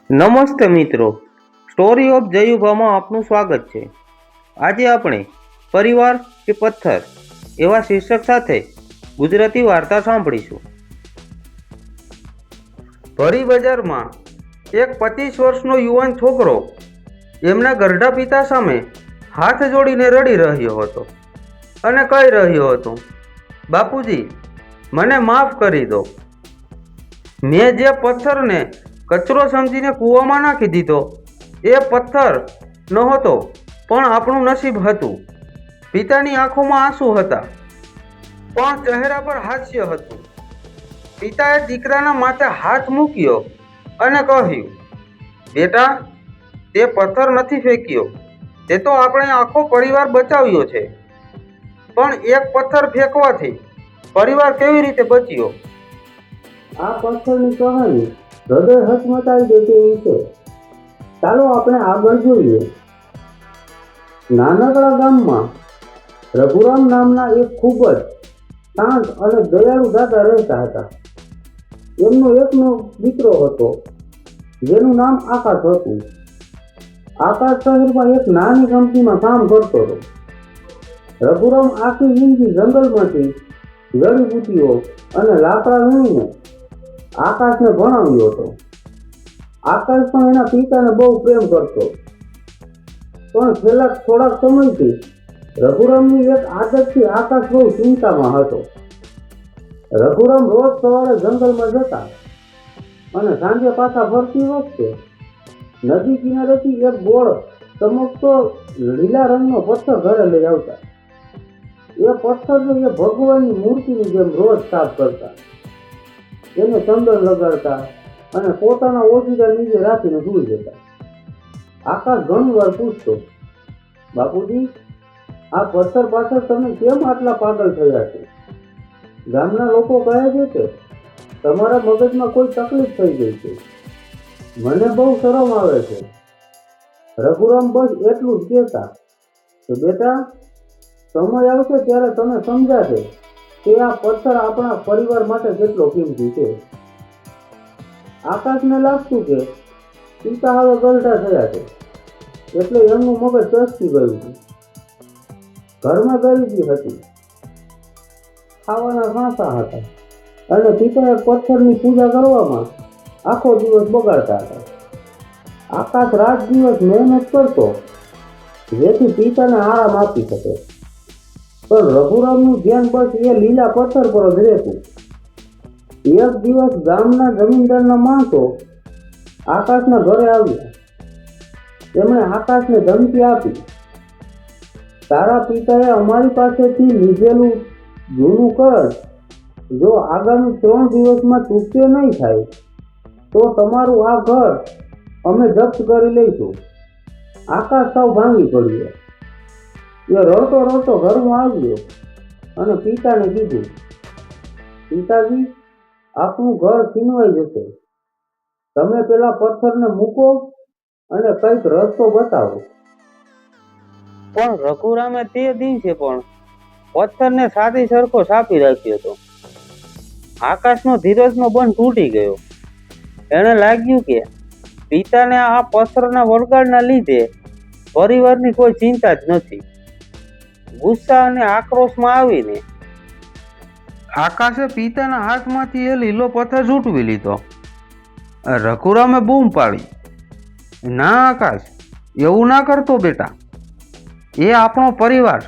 નમસ્તે મિત્રો, story of જયુભામાં આપનું સ્વાગત છે। આજે આપણે પરિવાર કે પથ્થર એવા શીર્ષક સાથે ગુજરાતી વાર્તા સાંભળીશું। ભરી બજારમાં એક 25 વર્ષનો યુવાન છોકરો એમના ગરઢા પિતા સામે હાથ જોડીને રડી રહ્યો હતો અને કહી રહ્યો હતો, બાપુજી, મને માફ કરી દો। મેં જે પથ્થરને કચરો સમજીને કૂવામાં નાખી દીધો એ પથ્થર નહોતો, પણ આપણું નસીબ હતું। પિતાની આંખોમાં આંસુ હતા, પણ ચહેરા પર હાસ્ય હતું। પિતાએ દીકરાના માથે હાથ મૂક્યો અને કહ્યું, બેટા, તે પથ્થર નથી ફેંક્યો, તે તો આપણે આખો પરિવાર બચાવ્યો છે। પણ એક પથ્થર ફેંકવાથી પરિવાર કેવી રીતે બચ્યો? આ પથ્થરની કહાની હૃદય હચમચાવી દે તેવી છે। ચાલો આપણે આગળ જોઈએ। નાનકડા ગામમાં રઘુરામ નામના એક ખૂબ જ શાંત અને દયાળુ દાદા રહેતા હતા। એમનો એકનો દીકરો હતો જેનું નામ આકાશ હતું। આકાશ શહેરમાં એક નાની કંપનીમાં કામ કરતો હતો। રઘુરામ આખી જિંદગી જંગલમાંથી જડીબુટ્ટીઓ અને લાકડા વીણીને આકાશને ભણાવ્યો હતો। આકાશ પણ એના પિતાને બહુ પ્રેમ કરતો, પણ છેલ્લા થોડાક સમયથી રઘુરામની એક આદતથી આકાશ બહુ ચિંતામાં હતો। રઘુરામ રોજ સવારે જંગલમાં જતા અને સાંજે પાછા ફરતી વખતે નદી કિનારેથી એક ગોળ ચમકતો લીલા રંગનો પથ્થર ઘરે લઈ આવતા। એ પથ્થરને એ ભગવાનની મૂર્તિની જેમ રોજ સાફ કરતા, એને ચંદન લગાડતા અને પોતાના ઓછીડા નીચે રાખીને સૂઈ જતા। આકાશ ઘણી વાર પૂછતો, બાપુજી, આ પથ્થર પાછળ તમે કેમ આટલા પાગલ થયા છો? ગામના લોકો કહે છે કે તમારા મગજમાં કોઈ તકલીફ થઈ ગઈ છે, મને બહુ શરમ આવે છે। રઘુરામ બસ એટલું જ કહેતા કે બેટા, સમય આવશે ત્યારે તમે સમજાશે કે આ પથ્થર આપણા પરિવાર માટે કેટલો કિંમતી છે। આકાશને લાગતું કે પિતા હવે ગરઢા થયા છે એટલે એમનું મગજ ચસકી ગયું છે। ઘરમાં ગરીબી હતી, ખાવાના કાંસા હતા અને પિતાએ પથ્થરની પૂજા કરવામાં આખો દિવસ બગાડતા હતા। આકાશ રાત દિવસ મહેનત કરતો જેથી પિતાને આરામ આપી શકે, પણ રઘુરામનું ધ્યાન બસ એ લીલા પથ્થર પર જ રહેતું। એક દિવસ ગામના જમીનદારના માણસો આકાશના ઘરે આવ્યા। તેમણે આકાશને ધમકી આપી, તારા પિતાએ અમારી પાસેથી લીધેલું જૂનું કર્જ જો આગામી 3 દિવસમાં ચૂકતે નહીં થાય તો તમારું આ ઘર અમે જપ્ત કરી લઈશું। આકાશ સાવ ભાંગી પડ્યો। એ રડતો રડતો ઘરમાં આવ્યો અને પિતાને કીધું, પિતાજી, આપણું ઘર છીનવાઈ જશે, તમે પેલા પથ્થરને મૂકો અને કંઈક રસ્તો બતાવો। પણ રઘુરામે તે દિવસે પણ પથ્થરને સાદી સરખો સાપી રાખ્યો હતો। આકાશનો ધીરજનો બંધ તૂટી ગયો। એને લાગ્યું કે પિતાને આ પથ્થરના વળગાડના લીધે પરિવારની કોઈ ચિંતા જ નથી। ગુસ્સા અને આક્રોશમાં આવીને આકાશે પિતાના હાથમાંથી એ લીલો પથ્થર ઝૂંટવી લીધો। રઘુરામે બૂમ પાડી, ના આકાશ, એવું ના કરતો બેટા, એ આપણો પરિવાર।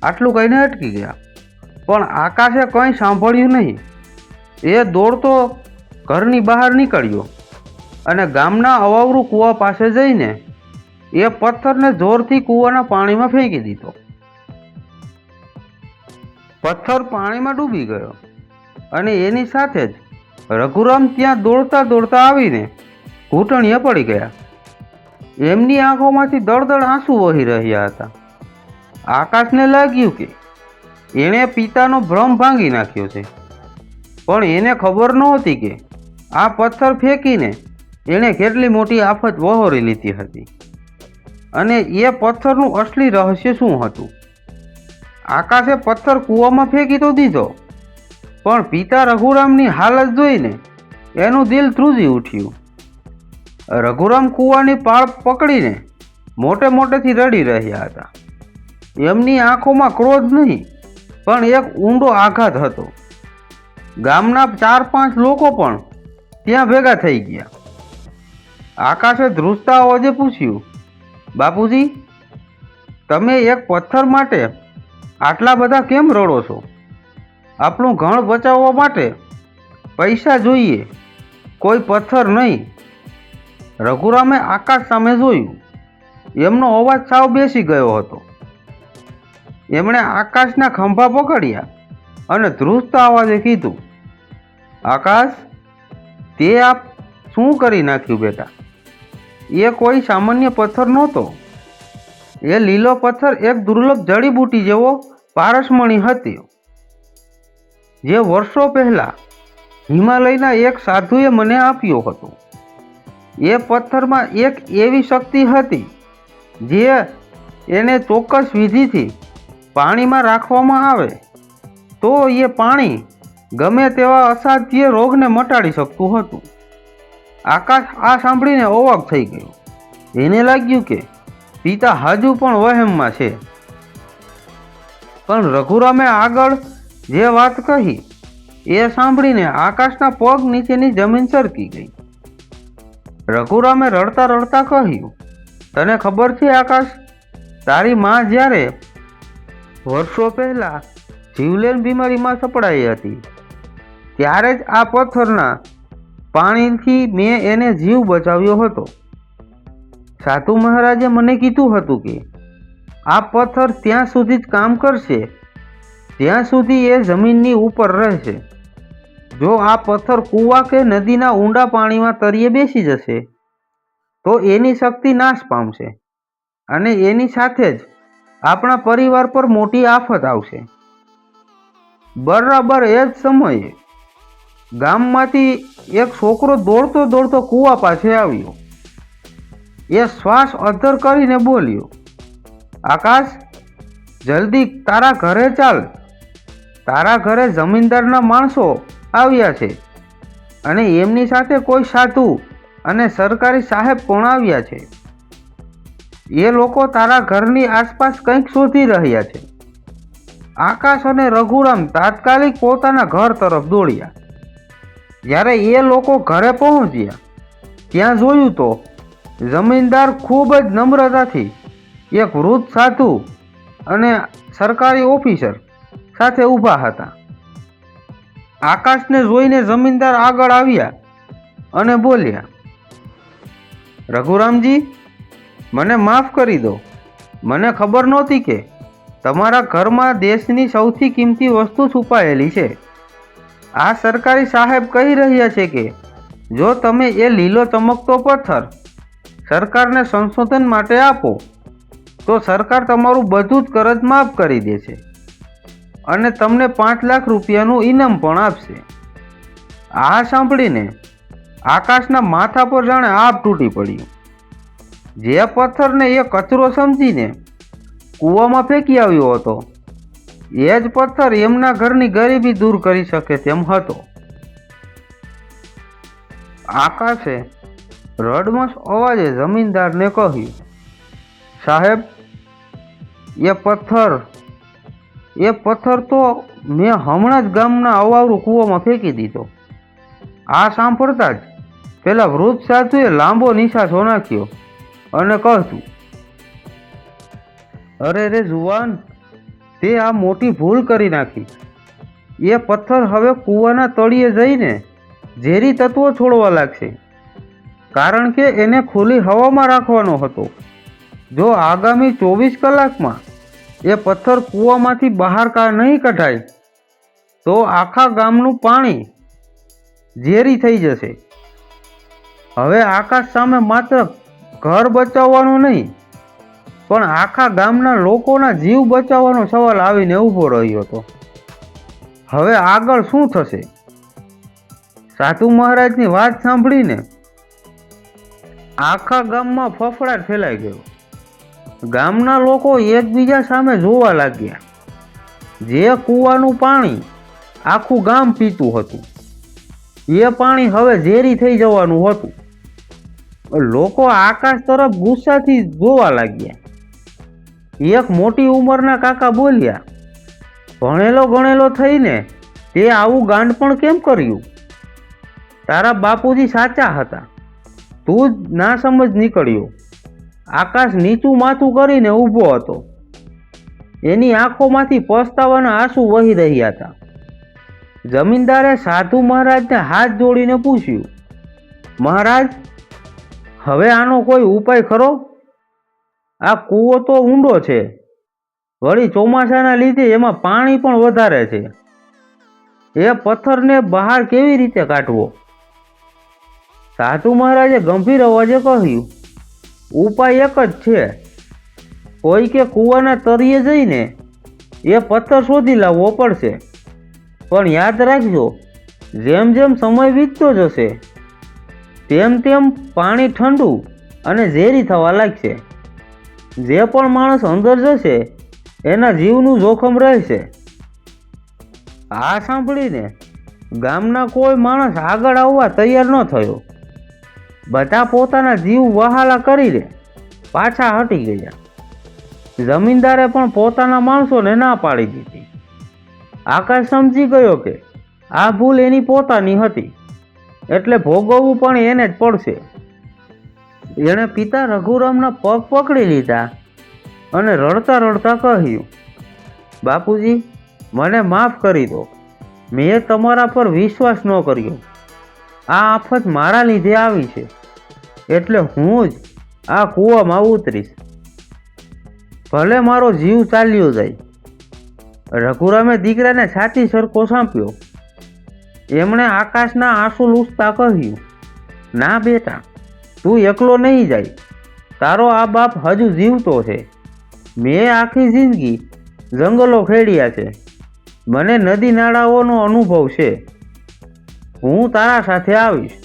આટલું કહીને અટકી ગયા, પણ આકાશે કંઈ સાંભળ્યું નહીં। એ દોડતો ઘરની બહાર નીકળ્યો અને ગામના અવાવરું કૂવા પાસે જઈને એ પથ્થરને જોરથી કૂવાના પાણીમાં ફેંકી દીધો। પથ્થર પાણીમાં ડૂબી ગયો અને એની સાથે જ રઘુરામ ત્યાં દોડતા દોડતા આવીને ઘૂંટણીએ પડી ગયા। એમની આંખોમાંથી દળદળ આંસુ વહી રહ્યા હતા। આકાશને લાગ્યું કે એણે પિતાનો ભ્રમ ભાંગી નાખ્યો છે, પણ એને ખબર નહોતી કે આ પથ્થર ફેંકીને એણે કેટલી મોટી આફત વહોરી લીધી હતી અને એ પથ્થરનું અસલી રહસ્ય શું હતું। આકાશે પથ્થર કૂવામાં ફેંકી તો દીધો, પણ પિતા રઘુરામની હાલત જોઈને એનું દિલ ધ્રુજી ઉઠ્યું। રઘુરામ કૂવાની પાળ પકડીને મોટે મોટેથી રડી રહ્યા હતા. એમની આંખોમાં ક્રોધ નહીં પણ એક ઊંડો આઘાત હતો. ગામના 4-5 લોકો પણ ત્યાં ભેગા થઈ ગયા. આકાશે ધ્રુજતા અવાજે પૂછ્યું, બાપુજી, તમે એક પથ્થર માટે આટલા બધા કેમ રડો છો? આપણું ઘર બચાવવા માટે પૈસા જોઈએ, કોઈ પથ્થર નહીં. રઘુરામે આકાશ સામે જોયું. એમનો અવાજ સાવ બેસી ગયો હતો. એમણે આકાશના ખંભા પકડ્યા અને ધ્રુજતા અવાજે કીધું, આકાશ, તે આપ શું કરી નાખ્યું બેટા? એ કોઈ સામાન્ય પથ્થર નહોતો. એ લીલો પથ્થર એક દુર્લભ જડીબુટી જેવો પારસમણી હતી, જે વર્ષો પહેલા હિમાલયના એક સાધુએ મને આપ્યો હતો. એ પથ્થરમાં એક એવી શક્તિ હતી જે એને ચોક્કસ વિધિથી પાણીમાં રાખવામાં આવે તો એ પાણી ગમે તેવા અસાધ્ય રોગને મટાડી શકતું હતું. આકાશ આ સાંભળીને અવાક થઈ ગયો. એને લાગ્યું કે પિતા હજુ પણ વહેમમાં છે. પણ રઘુરામે આગળ જે વાત કહી એ સાંભળીને આકાશના પગ નીચેની જમીન સરકી ગઈ. રઘુરામે રડતા રડતા કહ્યું, તને ખબર છે આકાશ, તારી માં જ્યારે વર્ષો પહેલા જીવલેણ બીમારીમાં સપડાઈ હતી ત્યારે જ આ પથ્થરના પાણીથી મેં એને જીવ બચાવ્યો હતો. સાધુ મહારાજે મને કીધું હતું કે આ પથ્થર ત્યાં સુધી જ કામ કરશે જ્યાં સુધી એ જમીનની ઉપર રહેશે. જો આ પથ્થર કૂવા કે નદીના ઊંડા પાણીમાં તળિયે બેસી જશે તો એની શક્તિ નાશ પામશે અને એની સાથે જ આપણા પરિવાર પર મોટી આફત આવશે. બરાબર એ જ સમયે ગામમાંથી એક છોકરો દોડતો દોડતો કૂવા પાસે આવ્યો. એ શ્વાસ અદ્ધર કરીને બોલ્યો, આકાશ, જલ્દી તારા ઘરે ચાલ. તારા ઘરે જમીનદારના માણસો આવ્યા છે અને એમની સાથે કોઈ સાધુ અને સરકારી સાહેબ પણ આવ્યા છે. એ લોકો તારા ઘરની આસપાસ કંઈક શોધી રહ્યા છે. આકાશ અને રઘુરામ તાત્કાલિક પોતાના ઘર તરફ દોડ્યા. જ્યારે એ લોકો ઘરે પહોંચ્યા ત્યાં જોયું તો જમીનદાર ખૂબ જ નમ્રતાથી એક વૃદ્ધ સાધુ અને સરકારી ઓફિસર સાથે ઊભા હતા. આકાશને જોઈને જમીનદાર આગળ આવ્યા અને બોલ્યા, રઘુરામજી, મને માફ કરી દો. મને ખબર નહોતી કે તમારા ઘરમાં દેશની સૌથી કિંમતી વસ્તુ છુપાયેલી છે. આ સરકારી સાહેબ કહી રહ્યા છે કે જો તમે એ લીલો ચમકતો પથ્થર સરકારને સંશોધન માટે આપો તો સરકાર તમારું બધું જ કરજ માફ કરી દેશે અને તમને 5 લાખ રૂપિયાનું ઇનામ પણ આપશે. આ સાંભળીને આકાશના માથા પર જાણે આભ તૂટી પડ્યું. જે પથ્થરને એ કચરો સમજીને કૂવામાં ફેંકી આવ્યો હતો એ જ પથ્થર એમના ઘરની ગરીબી દૂર કરી શકે તેમ હતો. આકાશે રડમસ અવાજે જમીનદારને કહ્યું, સાહેબ, એ પથ્થર તો મેં હમણાં જ ગામના અવાવરું કૂવામાં ફેંકી દીધો. આ સાંભળતા જ પેલા વૃદ્ધ સાધુએ લાંબો નિશાસો નાખ્યો અને કહ્યું, અરે રે જુવાન, તે આ મોટી ભૂલ કરી નાખી. એ પથ્થર હવે કૂવાના તળિયે જઈને ઝેરી તત્વો છોડવા લાગશે કારણ કે એને ખુલ્લી હવામાં રાખવાનો હતો. જો આગામી 24 કલાકમાં એ પથ્થર કૂવામાંથી બહાર નહીં કઢાય તો આખા ગામનું પાણી ઝેરી થઈ જશે. હવે આકાશ સામે માત્ર ઘર બચાવવાનું નહીં પણ આખા ગામના લોકોના જીવ બચાવવાનો સવાલ આવીને ઊભો રહ્યો હતો. હવે આગળ શું થશે? સાધુ મહારાજની વાત સાંભળીને આખા ગામમાં ફફડાટ ફેલાઈ ગયો. ગામના લોકો એકબીજા સામે જોવા લાગ્યા. જે કૂવાનું પાણી આખું ગામ પીતું હતું એ પાણી હવે ઝેરી થઈ જવાનું હતું લોકો આકાશ તરફ ગુસ્સાથી જોવા લાગ્યા. એક મોટી ઉંમરના કાકા બોલ્યા, ભણેલો ગણેલો થઈને તે આવું ગાંડ પણ કેમ કર્યું? તારા બાપુજી સાચા હતા, તું જ ના સમજ નીકળ્યો. આકાશ નીચું માથું કરીને ઊભો હતો. એની આંખોમાંથી પસ્તાવાના આંસુ વહી રહ્યા હતા. જમીનદારે સાધુ મહારાજને હાથ જોડીને પૂછ્યું, મહારાજ, હવે આનો કોઈ ઉપાય ખરો? આ કૂવો તો ઊંડો છે, વળી ચોમાસાના લીધે એમાં પાણી પણ વધારે છે. એ પથ્થરને બહાર કેવી રીતે કાઢવો? સાધુ મહારાજે ગંભીર અવાજે કહ્યું, ઉપાય એક જ છે. કોઈ કે કૂવાના તળિયે જઈને એ પથ્થર શોધી લાવવો પડશે. પણ યાદ રાખજો, જેમ જેમ સમય વીતતો જશે તેમ તેમ પાણી ઠંડુ અને ઝેરી થવા લાગશે. જે પણ માણસ અંદર જશે એના જીવનું જોખમ રહેશે. આ સાંભળીને ગામના કોઈ માણસ આગળ આવવા તૈયાર ન થયો. બધા પોતાના જીવ વહાલા કરીને પાછા હટી ગયા. જમીનદારે પણ પોતાના માણસોને ના પાડી દીધી. આકાશ સમજી ગયો કે આ ભૂલ એની પોતાની હતી, એટલે ભોગવવું પણ એને જ પડશે. એણે પિતા રઘુરામના પગ પકડી લીધા અને રડતા રડતા કહ્યું, બાપુજી, મને માફ કરી દો. મેં તમારા પર વિશ્વાસ ન કર્યો. આ આફત મારા લીધે આવી છે, એટલે હું જ આ કૂવામાં ઉતરીશ. ભલે મારો જીવ ચાલ્યો જાય. રઘુરામે દીકરાને છાતી સરખો સાંપ્યો. એમણે આકાશના આંસુ લૂછતા કહ્યું, ના બેટા, તું એકલો નહીં જાય. તારો આ બાપ હજુ જીવતો છે. મેં આખી જિંદગી જંગલો ખેડ્યા છે. મને નદી નાળાઓનો અનુભવ છે. હું તારા સાથે આવીશ.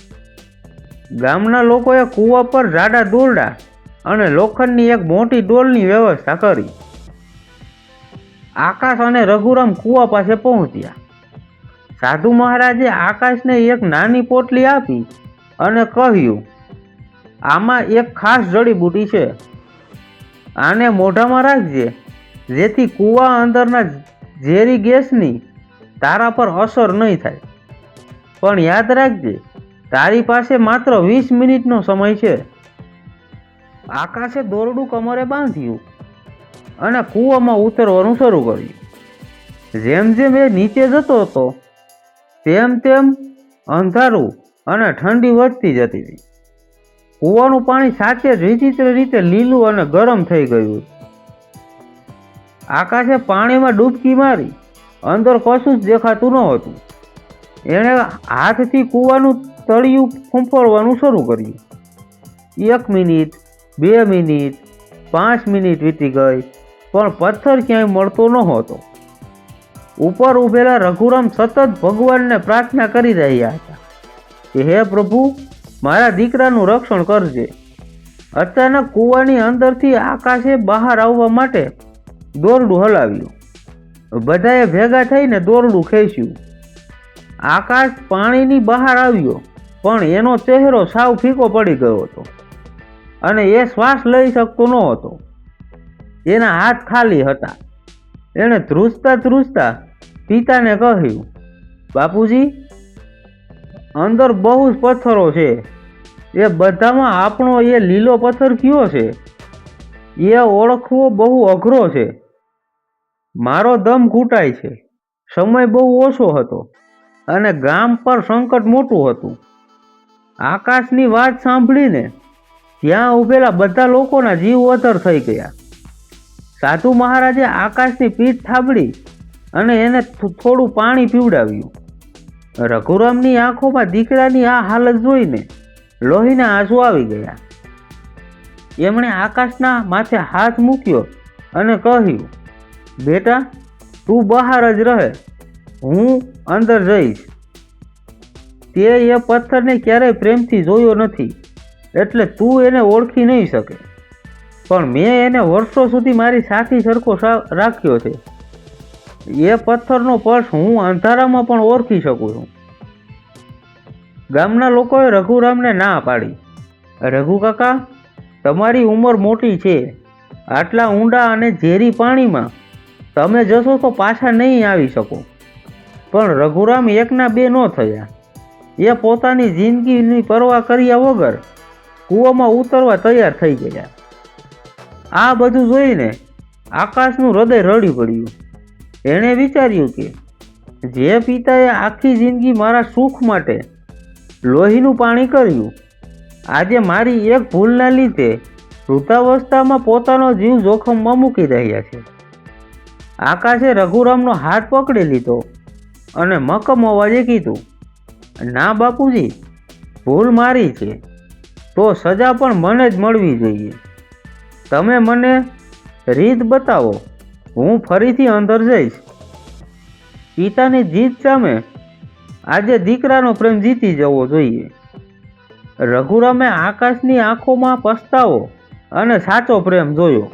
ગામના લોકોએ કૂવા પર જાડા દોરડા અને લોખંડની એક મોટી ડોલની વ્યવસ્થા કરી. આકાશ અને રઘુરામ કૂવા પાસે પહોંચ્યા. સાધુ મહારાજે આકાશને એક નાની પોટલી આપી અને કહ્યું, આમાં એક ખાસ જડીબુટી છે. આને મોઢામાં રાખજે, જેથી કૂવા અંદરના ઝેરી ગેસની તારા પર અસર નહીં થાય. પણ યાદ રાખજે, તારી પાસે માત્ર 20 મિનિટનો સમય છે. આકાશે દોરડું કમરે બાંધ્યું અને કૂવામાં ઉતરવાનું શરૂ કર્યું. જેમ જેમ એ નીચે જતો હતો તેમ તેમ અંધારું અને ઠંડી વધતી જતી હતી. કૂવાનું પાણી સાચે જ વિચિત્ર રીતે લીલું અને ગરમ થઈ ગયું. આકાશે પાણીમાં ડૂબકી મારી. અંદર કશું જ દેખાતું ન હતું. એણે હાથથી કૂવાનું તળિયું ફૂંફળવાનું શરૂ કર્યું. 1 મિનિટ, 2 મિનિટ, 5 મિનિટ વીતી ગઈ, પણ પથ્થર ક્યાંય મળતો નહોતો. ઉપર ઊભેલા રઘુરામ સતત ભગવાનને પ્રાર્થના કરી રહ્યા હતા કે હે પ્રભુ, મારા દીકરાનું રક્ષણ કરજે. અચાનક કૂવાની અંદરથી આકાશે બહાર આવવા માટે દોરડું હલાવ્યું. બધાએ ભેગા થઈને દોરડું ખેંચ્યું. આકાશ પાણીની બહાર આવ્યો, પણ એનો ચહેરો સાવ ફીકો પડી ગયો હતો અને એ શ્વાસ લઈ શકતો ન હતો. એના હાથ ખાલી હતા. એણે ધ્રુજતા ધ્રુજતા પિતાને કહ્યું, બાપુજી, અંદર બહુ જ પથ્થરો છે. એ બધામાં આપણો એ લીલો પથ્થર કયો છે એ ઓળખવો બહુ અઘરો છે. મારો દમ ઘૂંટાય છે. સમય બહુ ઓછો હતો અને ગામ પર સંકટ મોટું હતું. આકાશની વાત સાંભળીને ત્યાં ઊભેલા બધા લોકોના જીવ અધર થઈ ગયા. સાધુ મહારાજે આકાશની પીઠ થાબડી અને એને થોડું પાણી પીવડાવ્યું. રઘુરામની આંખોમાં દીકરાની આ હાલત જોઈને લોહીના આંસુ આવી ગયા. એમણે આકાશના માથે હાથ મૂક્યો અને કહ્યું, બેટા, તું બહાર જ રહે, હું અંદર જઈશ. તે એ પથ્થરને ક્યારેય પ્રેમથી જોયો નથી, એટલે તું એને ઓળખી નહીં શકે. પણ મેં એને વર્ષો સુધી મારી સાથી સરખો રાખ્યો છે. એ પથ્થરનો સ્પર્શ હું અંધારામાં પણ ઓળખી શકું છું. ગામના લોકોએ રઘુરામને ના પાડી, રઘુ કાકા, તમારી ઉંમર મોટી છે. આટલા ઊંડા અને ઝેરી પાણીમાં તમે જશો તો પાછા નહીં આવી શકો. પણ રઘુરામ એકના બે ન થયા. એ પોતાની જિંદગીની પરવા કર્યા વગર કૂવામાં ઉતરવા તૈયાર થઈ ગયા. આ બધું જોઈને આકાશનું હૃદય રડી પડ્યું. એણે વિચાર્યું કે જે પિતાએ આખી જિંદગી મારા સુખ માટે લોહીનું પાણી કર્યું, આજે મારી એક ભૂલના લીધે વૃદ્ધાવસ્થામાં પોતાનો જીવ જોખમમાં મૂકી રહ્યા છે. આકાશે રઘુરામનો હાથ પકડી લીધો અને મક્કમ અવાજે કીધું, ના બાપુજી, ભૂલ મારી છે તો સજા પણ મને જ મળવી જોઈએ. તમે મને રીત બતાવો, હું ફરીથી અંદર જઈશ. પિતાની જીત સામે આજે દીકરાનો પ્રેમ જીતી જવો જોઈએ. રઘુરામે આકાશની આંખોમાં પસ્તાવો અને સાચો પ્રેમ જોયો.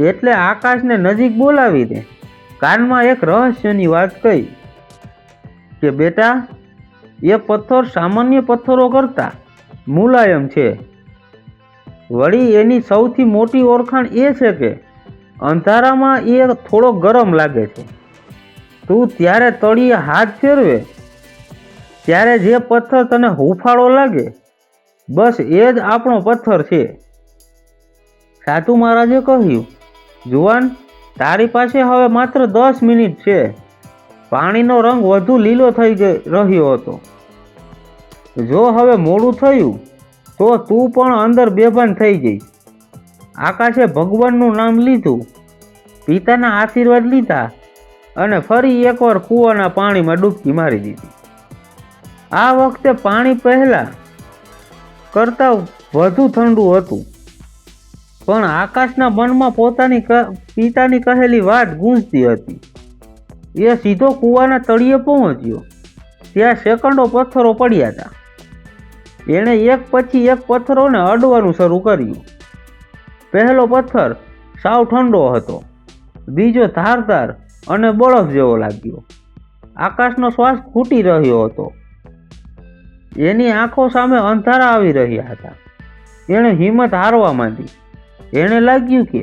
એટલે આકાશને નજીક બોલાવીને કાનમાં એક રહસ્યની વાત કહી કે બેટા, એ પથ્થર સામાન્ય પથ્થરો કરતાં મુલાયમ છે. વળી એની સૌથી મોટી ઓળખાણ એ છે કે અંધારામાં એ થોડો ગરમ લાગે છે. તું ત્યારે તળિયે હાથ ફેરવે ત્યારે જે પથ્થર તને હુંફાળો લાગે, બસ એ જ આપણો પથ્થર છે. સાધુ મહારાજે કહ્યું, જુવાન, તારી પાસે હવે માત્ર 10 મિનિટ છે. પાણીનો રંગ વધુ લીલો થઈ રહ્યો હતો. જો હવે મોડું થયું તો તું પણ અંદર બેભાન થઈ જઈશ. આકાશે ભગવાનનું નામ લીધું, પિતાના આશીર્વાદ લીધા અને ફરી એકવાર કૂવાના પાણીમાં ડૂબકી મારી દીધી. આ વખતે પાણી પહેલા કરતાં વધુ ઠંડુ હતું, પણ આકાશના મનમાં પોતાની પિતાની કહેલી વાત ગૂંજતી હતી. એ સીધો કૂવાના તળિયે પહોંચ્યો. ત્યાં સેંકડો પથ્થરો પડ્યા હતા. એણે એક પછી એક પથ્થરોને અડવાનું શરૂ કર્યું. પહેલો પથ્થર સાવ ઠંડો હતો, બીજો ધારદાર અને બરફ જેવો લાગ્યો. આકાશનો શ્વાસ ખૂટી રહ્યો હતો. એની આંખો સામે અંધારા આવી રહ્યા હતા. એણે હિંમત હારવા માંડી. એણે લાગ્યું કે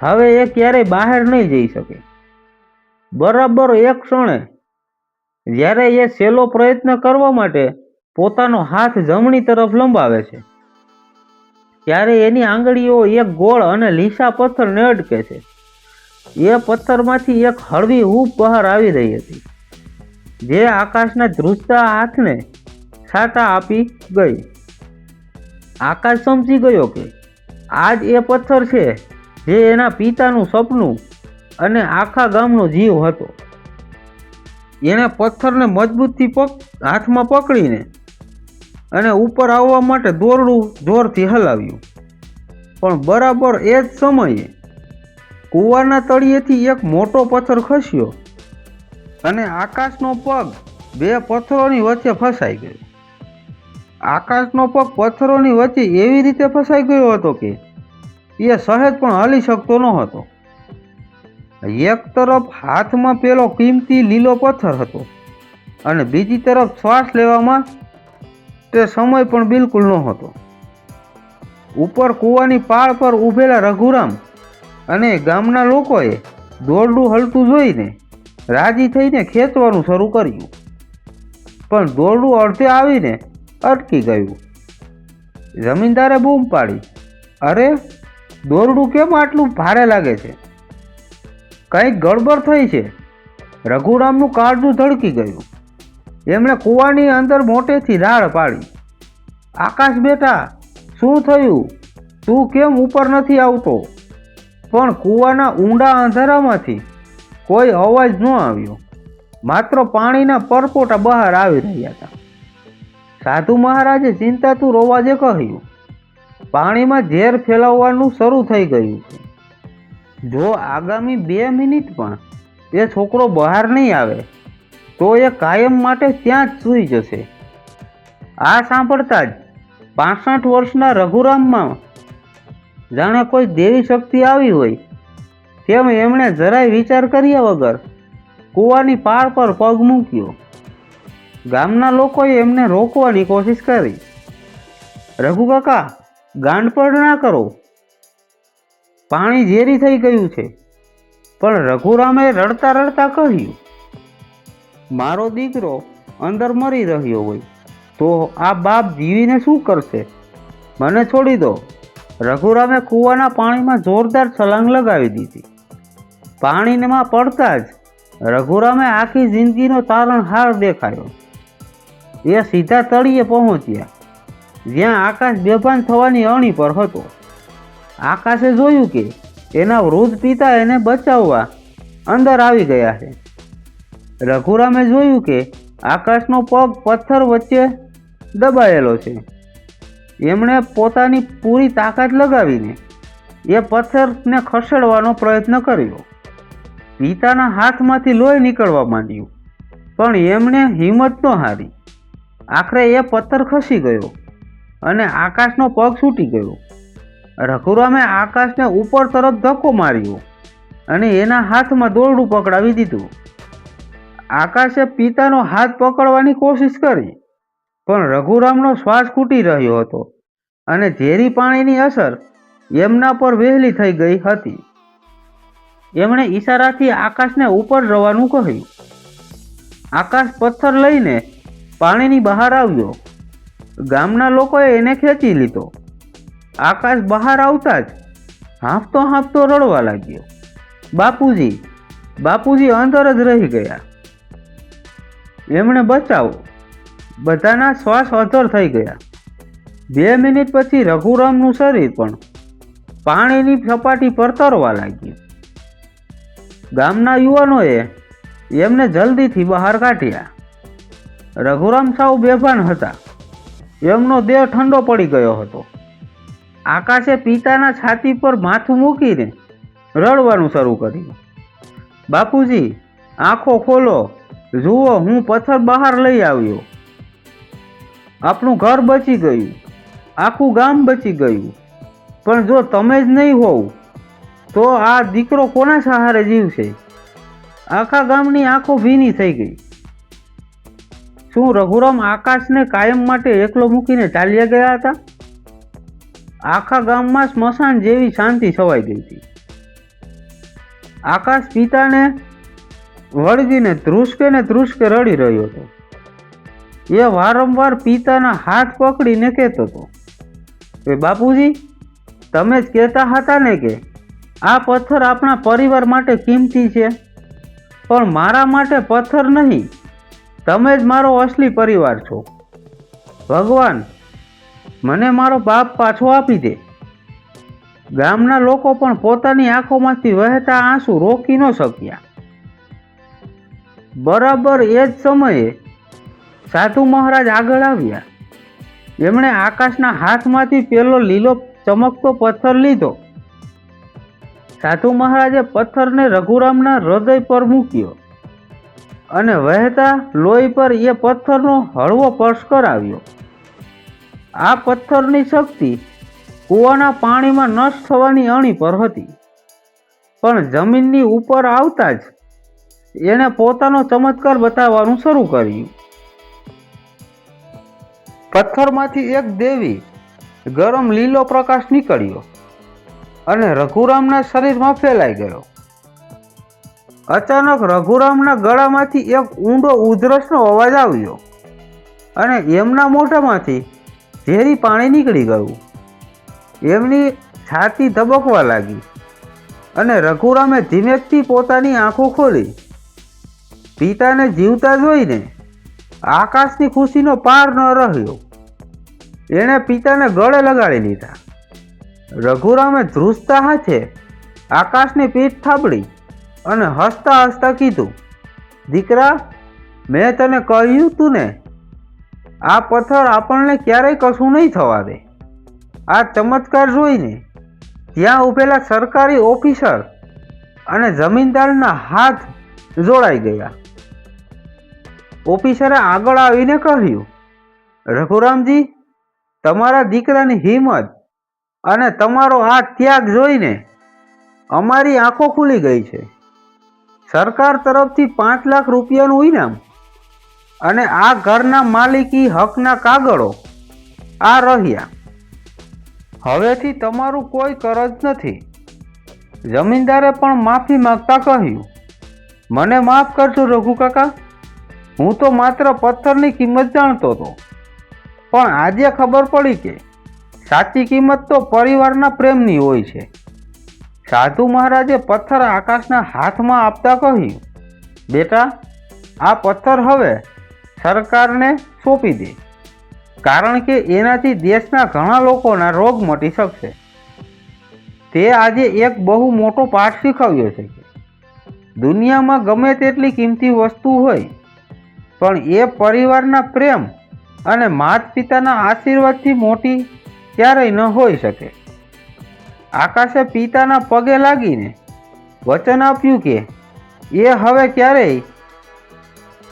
હવે એ ક્યારેય બહાર નહીં જઈ શકે. બરાબર એક ક્ષણે જ્યારે એ સહેલો પ્રયત્ન કરવા માટે પોતાનો હાથ જમણી તરફ લંબાવે છે, ત્યારે એની આંગળીઓ એક ગોળ અને લીસા પથ્થરને અડકે છે. એ પથ્થરમાંથી એક હળવી હૂંફ બહાર આવી રહી હતી, જે આકાશના ધ્રુજતા હાથને છાંટા આપી ગઈ. આકાશ સમજી ગયો કે આ જ એ પથ્થર છે જે એના પિતાનું સપનું અને આખા ગામનો જીવ હતો. એણે પથ્થરને મજબૂતથી હાથમાં પકડીને અને ઉપર આવવા માટે દોરડું જોરથી હલાવ્યું. પણ બરાબર એ જ સમયે કૂવાના તળિયેથી એક મોટો પથ્થર ખસ્યો અને આકાશનો પગ બે પથ્થરોની વચ્ચે ફસાઈ ગયો. આકાશનો પગ પથ્થરોની વચ્ચે એવી રીતે ફસાઈ ગયો હતો કે એ સહેજ પણ હલી શકતો ન હતો. એક તરફ હાથમાં પેલો કિંમતી લીલો પથ્થર હતો અને બીજી તરફ શ્વાસ લેવામાં તે સમય પણ બિલકુલ નહોતો. ઉપર કૂવાની પાળ પર ઊભેલા રઘુરામ અને ગામના લોકોએ દોરડું હલતું જોઈને રાજી થઈને ખેંચવાનું શરૂ કર્યું, પણ દોરડું અડધે આવીને અટકી ગયું. જમીનદારે બૂમ પાડી, અરે, દોરડું કેમ આટલું ભારે લાગે છે? કંઈક ગડબડ થઈ છે. રઘુરામનું કાળજું ધડકી ગયું. એમણે કૂવાની અંદર મોટેથી રાડ પાડી, આકાશ બેટા, શું થયું? તું કેમ ઉપર નથી આવતો? પણ કૂવાના ઊંડા અંધારામાંથી કોઈ અવાજ ન આવ્યો. માત્ર પાણીના પરપોટા બહાર આવી રહ્યા હતા. સાધુ મહારાજે ચિંતાતુર અવાજે કહ્યું, પાણીમાં ઝેર ફેલાવવાનું શરૂ થઈ ગયું છે. જો આગામી 2 મિનિટમાં એ છોકરો બહાર નહીં આવે તો એ કાયમ માટે ત્યાં જ સૂઈ જશે. આ સાંભળતા જ 65 વર્ષના રઘુરામમાં જાણે કોઈ દેવી શક્તિ આવી હોય તેમ એમણે જરાય વિચાર કર્યા વગર કૂવાની પાળ પર પગ મૂક્યો. ગામના લોકોએ એમને રોકવાની કોશિશ કરી, રઘુ કાકા, ગાંડપણ ના કરો. પાણી ઝેરી થઈ ગયું છે. પણ રઘુરામે રડતા રડતા કહ્યું, મારો દીકરો અંદર મરી રહ્યો હોય તો આ બાપ જીવીને શું કરશે? મને છોડી દો. રઘુરામે કૂવાના પાણીમાં જોરદાર છલાંગ લગાવી દીધી. પાણીમાં પડતા જ રઘુરામે આખી જિંદગીનો તારણહાર દેખાયો. એ સીધા તળિયે પહોંચ્યા, જ્યાં આકાશ બેભાન થવાની અણી પર હતો. આકાશે જોયું કે એના વૃદ્ધ પિતા એને બચાવવા અંદર આવી ગયા છે. રઘુરામે જોયું કે આકાશનો પગ પથ્થર વચ્ચે દબાયેલો છે. એમણે પોતાની પૂરી તાકાત લગાવીને એ પથ્થરને ખસેડવાનો પ્રયત્ન કર્યો. પિતાના હાથમાંથી લોહી નીકળવા માંડ્યું, પણ એમણે હિંમત ન હારી. આખરે એ પથ્થર ખસી ગયો અને આકાશનો પગ છૂટી ગયો. રઘુરામે આકાશને ઉપર તરફ ધક્કો માર્યો અને એના હાથમાં દોરડું પકડાવી દીધું. આકાશે પિતાનો હાથ પકડવાની કોશિશ કરી, પણ રઘુરામનો શ્વાસ ખૂટી રહ્યો હતો અને ઝેરી પાણીની અસર એમના પર વહેલી થઈ ગઈ હતી. એમણે ઈશારાથી આકાશને ઉપર જવાનું કહ્યું. આકાશ પથ્થર લઈને પાણીની બહાર આવ્યો. ગામના લોકોએ એને ખેંચી લીધો. આકાશ બહાર આવતા જ હાંફતો હાંફતો રડવા લાગ્યો. બાપુજી, બાપુજી અંદર જ રહી ગયા. એમણે બચાવો. બધાના શ્વાસ અધર થઈ ગયા. 2 મિનિટ પછી રઘુરામનું શરીર પણ પાણીની સપાટી પર તરવા લાગ્યું. ગામના યુવાનોએ એમને જલ્દીથી બહાર કાઢ્યા. રઘુરામ સાવ બેભાન હતા. એમનો દેહ ઠંડો પડી ગયો હતો. આકાશે પિતાના છાતી પર માથું મૂકીને રડવાનું શરૂ કર્યું. બાપુજી, આંખો ખોલો, જુઓ, હું પથ્થર બહાર લઈ આવ્યો. આપણું ઘર બચી ગયું, આખું ગામ બચી ગયું. પણ જો તમે જ નહીં હોવ તો આ દીકરો કોના સહારે જીવશે? આખા ગામની આંખો ભીની થઈ ગઈ. શું રઘુરામ આકાશને કાયમ માટે એકલો મૂકીને ચાલ્યા ગયા હતા? આખા ગામમાં સ્મશાન જેવી શાંતિ છવાઈ ગઈ હતી. આકાશ પિતાને વળગીને ધ્રુસકે રડી રહ્યો હતો. એ વારંવાર પિતાના હાથ પકડીને કહેતો હતો કે બાપુજી, તમે જ કહેતા હતા ને કે આ પથ્થર આપણા પરિવાર માટે કિંમતી છે, પણ મારા માટે પથ્થર નહીં, તમે જ મારો અસલી પરિવાર છો. ભગવાન, મને મારો બાપ પાછો આપી દે. ગામના લોકો પણ પોતાની આંખોમાંથી વહેતા આંસુ રોકી ન શક્યા. બરાબર એ જ સમયે સાધુ મહારાજ આગળ આવ્યા. એમણે આકાશના હાથમાંથી પેલો લીલો ચમકતો પથ્થર લીધો. સાધુ મહારાજે પથ્થરને રઘુરામના હૃદય પર મૂક્યો અને વહેતા લોહી પર એ પથ્થરનો હળવો સ્પર્શ કરાવ્યો. આ પથ્થરની શક્તિ કૂવાના પાણીમાં નષ્ટ થવાની અણી પર હતી, પણ જમીનની ઉપર આવતા જ એણે પોતાનો ચમત્કાર બતાવવાનું શરૂ કર્યું. પથ્થરમાંથી એક દેવી ગરમ લીલો પ્રકાશ નીકળ્યો અને રઘુરામના શરીરમાં ફેલાઈ ગયો. અચાનક રઘુરામના ગળામાંથી એક ઊંડો ઉધરસનો અવાજ આવ્યો અને એમના મોઢામાંથી ઝેરી પાણી નીકળી ગયું. એમની છાતી ધબકવા લાગી અને રઘુરામે ધીમેકથી પોતાની આંખો ખોલી. પિતાને જીવતા જોઈને આકાશની ખુશીનો પાર ન રહ્યો. એણે પિતાને ગળે લગાડી લીધા. રઘુરામે ધ્રુસતા હાથે આકાશની પીઠ થાબડી અને હસતા હસતા કીધું, દીકરા, મેં તને કહ્યું તું ને, આ પથ્થર આપણને ક્યારેય કશું નહીં થવા દે. આ ચમત્કાર જોઈને ત્યાં ઊભેલા સરકારી ઓફિસર અને જમીનદારના હાથ જોડાઈ ગયા. ઓફિસરે આગળ આવીને કહ્યું, રઘુરામજી, તમારા દીકરાની હિંમત અને તમારો આ ત્યાગ જોઈને અમારી આંખો ખુલી ગઈ છે. સરકાર તરફથી 5 લાખ રૂપિયાનું ઇનામ અને આ ઘરના માલિકી હકના કાગળો આ રહ્યા. હવેથી તમારું કોઈ કરજ નથી. જમીનદારે પણ માફી માંગતા કહ્યું, મને માફ કરજો રઘુ કાકા, હું તો માત્ર પથ્થરની કિંમત જાણતો હતો, પણ આજે ખબર પડી કે સાચી કિંમત તો પરિવારના પ્રેમની હોય છે. સાધુ મહારાજે પથ્થર આકાશના હાથમાં આપતા કહ્યું, બેટા, આ પથ્થર હવે સરકારને સોંપી દે, કારણ કે એનાથી દેશના ઘણા લોકોના રોગ મટી શકશે. તે આજે એક બહુ મોટો પાઠ શીખવ્યો છે કે દુનિયામાં ગમે તેટલી કિંમતી વસ્તુ હોય, પણ એ પરિવારના પ્રેમ અને માતા પિતાના આશીર્વાદથી મોટી ક્યારેય ન હોઈ શકે. આકાશે પિતાના પગે લાગીને વચન આપ્યું કે એ હવે ક્યારેય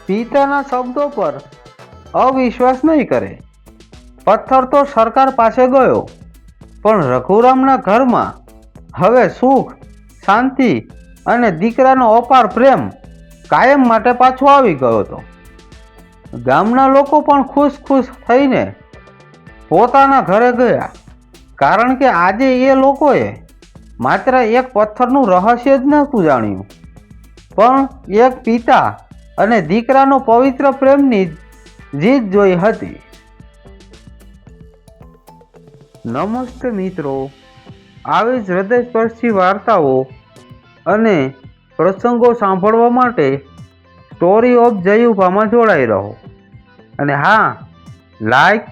પિતાના શબ્દો પર અવિશ્વાસ નહીં કરે. પથ્થર તો સરકાર પાસે ગયો, પણ રઘુરામના ઘરમાં હવે સુખ, શાંતિ અને દીકરાનો અપાર પ્રેમ કાયમ માટે પાછો આવી ગયો હતો. ગામના લોકો પણ ખુશ થઈને પોતાના ઘરે ગયા, કારણ કે આજે એ લોકોએ માત્ર એક પથ્થરનું રહસ્ય જ નહોતું જાણ્યું, પણ એક પિતા અને દીકરાનો પવિત્ર પ્રેમની જીત જોઈ હતી. નમસ્તે મિત્રો, આવી જ હૃદયસ્પર્શી વાર્તાઓ અને પ્રસંગો સાંભળવા માટે સ્ટોરી ઓફ જયુભામાં જોડાઈ રહો. અને હા, લાઈક,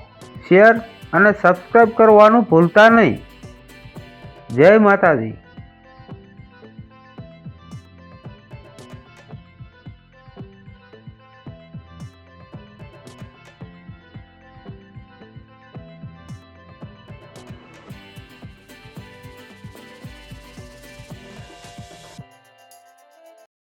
શેર અને સબસ્ક્રાઈબ કરવાનું ભૂલતા નહીં. જય માતાજી.